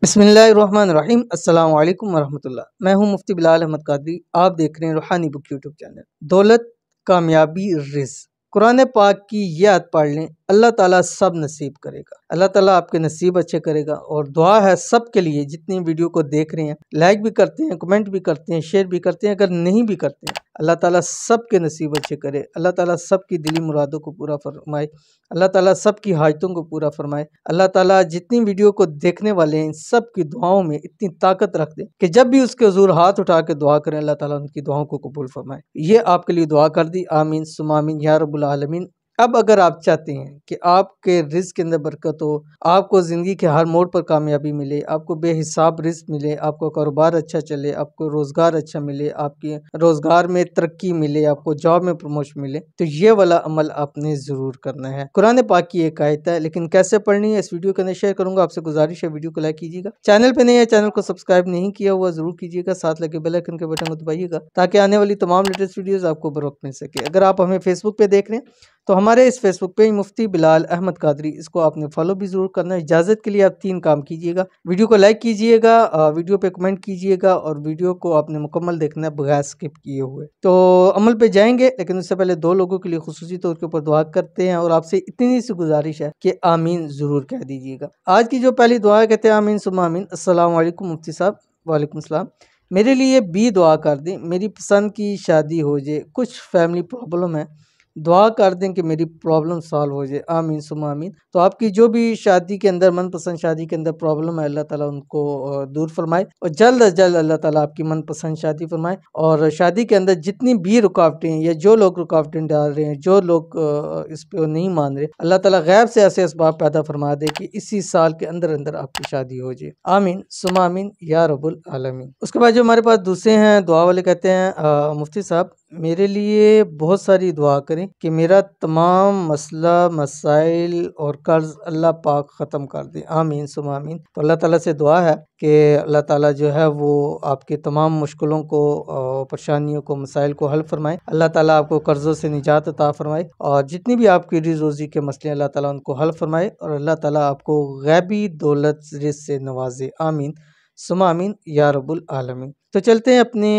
बिस्मिल्लाहिर्रहमानिर्रहीम अस्सलाम वालेकुम वरहमतुल्लाह। मैं हूं मुफ्ती बिलाल अहमद कादरी। आप देख रहे हैं रूहानी बुक यूट्यूब चैनल। दौलत, कामयाबी, रिज़्क। कुरान पाक की ये आयत पढ़ लें, अल्लाह ताला सब नसीब करेगा। अल्लाह ताला आपके नसीब अच्छे करेगा। और दुआ है सब के लिए जितनी वीडियो को देख रहे हैं, लाइक भी करते हैं, कमेंट भी करते हैं, शेयर भी करते हैं। अगर नहीं भी करते हैं, अल्लाह ताला सब के नसीब अच्छे करे। अल्लाह ताला सब की दिली मुरादों को पूरा फरमाए। अल्लाह ताला सब की हाजतों को पूरा फरमाए। अल्लाह ताला जितनी वीडियो को देखने वाले हैं सब की दुआओं में इतनी ताकत रख दे कि जब भी उसके हुजूर हाथ उठा के दुआ करें, अल्लाह ताला उनकी दुआओं को कबूल फरमाए। ये आपके लिए दुआ कर दी। आमीन सुम्मा आमीन या रब्बुल आलमीन। अब अगर आप चाहते हैं कि आपके रिज़्क के अंदर बरकत हो, आपको ज़िंदगी के हर मोड़ पर कामयाबी मिले, आपको बेहिसाब रिज़्क मिले, आपको कारोबार अच्छा चले, आपको रोज़गार अच्छा मिले, आपके रोज़गार में तरक्की मिले, आपको जॉब में प्रमोशन मिले, तो ये वाला अमल आपने ज़रूर करना है। कुरान पाक की एक आयत है, लेकिन कैसे पढ़नी है इस वीडियो के अंदर शेयर करूंगा। आपसे गुजारिश है वीडियो को लाइक कीजिएगा। चैनल पे नहीं है, चैनल को सब्सक्राइब नहीं किया हुआ जरूर कीजिएगा। साथ लगे बेल आइकन के बटन को दबाइएगा ताकि आने वाली तमाम लेटेस्ट वीडियोस आपको बर वक्त मिल सके। अगर आप हमें फेसबुक पे देख रहे हैं तो हमारे इस फेसबुक पेज मुफ्ती बिलाल अहमद कादरी, इसको आपने फॉलो भी जरूर करना है। इजाज़त के लिए आप 3 काम कीजिएगा। वीडियो को लाइक कीजिएगा, वीडियो पे कमेंट कीजिएगा और वीडियो को आपने मुकम्मल देखना है बगैर स्किप किए हुए। तो अमल पे जाएंगे, लेकिन उससे पहले 2 लोगों के लिए खुसूसी तौर के ऊपर दुआ करते हैं और आपसे इतनी सी गुजारिश है कि आमीन ज़रूर कह दीजिएगा। आज की जो पहली दुआ है, कहते हैं आमीन सुम्मा आमीन। अस्सलाम वालेकुम मुफ्ती साहब। वालेकुम सलाम। मेरे लिए भी दुआ कर दें, मेरी पसंद की शादी हो जाए, कुछ फैमिली प्रॉब्लम है, दुआ कर दें कि मेरी प्रॉब्लम सॉल्व हो जाए। आमीन सुम्मा आमीन। तो आपकी जो भी शादी के अंदर, मनपसंद शादी के अंदर प्रॉब्लम है, अल्लाह ताला उनको दूर फरमाए और जल्द अज जल्द अल्लाह ताला आपकी मनपसंद शादी फरमाए। और शादी के अंदर जितनी भी रुकावटें हैं या जो लोग रुकावटें डाल रहे हैं, जो लोग इस पे नहीं मान रहे, अल्लाह ताला गैब से ऐसे असबाब पैदा फरमा दे कि इसी साल के अंदर अंदर आपकी शादी हो जाए। आमीन सुम्मा आमीन या रब्बुल आलमीन। उसके बाद जो हमारे पास दूसरे हैं दुआ वाले, कहते हैं मुफ्ती साहब मेरे लिए बहुत सारी दुआ करें कि मेरा तमाम मसला मसाइल और कर्ज अल्लाह पाक ख़त्म कर दे। आमीन सुम्मा आमीन। तो अल्लाह ताला से दुआ है कि अल्लाह ताला जो है वो आपके तमाम मुश्किलों को, परेशानियों को, मसाइल को हल फरमाए। अल्लाह ताला आपको कर्ज़ों से निजात अता फरमाए और जितनी भी आपकी रोज़ी के मसले अल्लाह ताला उनको हल फरमाए और अल्लाह ताला आपको गैबी दौलत रिज़्क से नवाजे। आमीन सुम्मा आमीन या रब्बुल आलमीन। तो चलते हैं अपने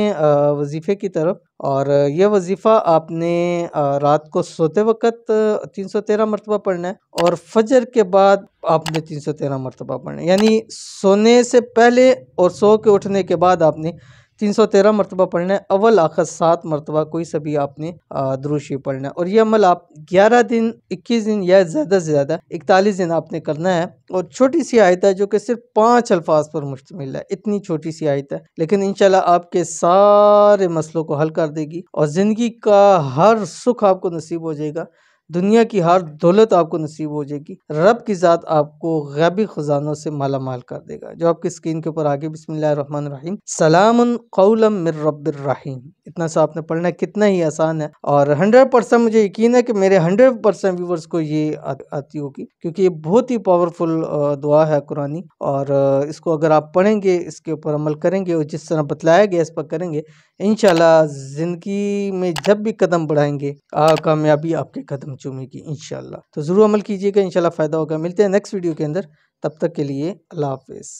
वजीफ़े की तरफ। और यह वजीफ़ा आपने रात को सोते वक़्त 313 मरतबा पढ़ना है और फजर के बाद आपने 313 मरतबा पढ़ना है। यानी सोने से पहले और सो के उठने के बाद आपने 313 मरतबा पढ़ना है। अव्वल आखिर 7 मरतबा कोई सा भी आपने दुरूद शरीफ पढ़ना है। और ये अमल आप 11 दिन, 21 दिन या ज़्यादा से ज़्यादा 41 दिन आपने करना है। और छोटी सी आयत है जो कि सिर्फ 5 अल्फाज पर मुश्तमिल है। इतनी छोटी सी आयत है, लेकिन इंशाल्लाह आपके सारे मसलों को हल कर देगी और ज़िंदगी का हर सुख आपको नसीब हो जाएगा, दुनिया की हर दौलत आपको नसीब हो जाएगी। रब की ज़ात आपको गैबी खजानों से माला माल कर देगा। जो आपकी स्क्रीन के ऊपर आगे बिस्मिल्लाहिर्रहमानिर्रहीम सलामुन कौलम मिर रब्बिर रहीम, इतना सा आपने पढ़ना है। कितना ही आसान है और 100% मुझे यकीन है कि मेरे 100% व्यूवर्स को ये आती होगी, क्योंकि ये बहुत ही पावरफुल दुआ है कुरानी। और इसको अगर आप पढ़ेंगे, इसके ऊपर अमल करेंगे और जिस तरह बतलाया गया इस पर करेंगे, इंशाल्लाह ज़िंदगी में जब भी कदम बढ़ाएंगे कामयाबी आपके कदम चूमेगी इंशाल्लाह। तो ज़रूर अमल कीजिएगा, इंशाल्लाह फ़ायदा होगा। मिलते हैं नेक्स्ट वीडियो के अंदर, तब तक के लिए अल्लाह हाफ़िज़।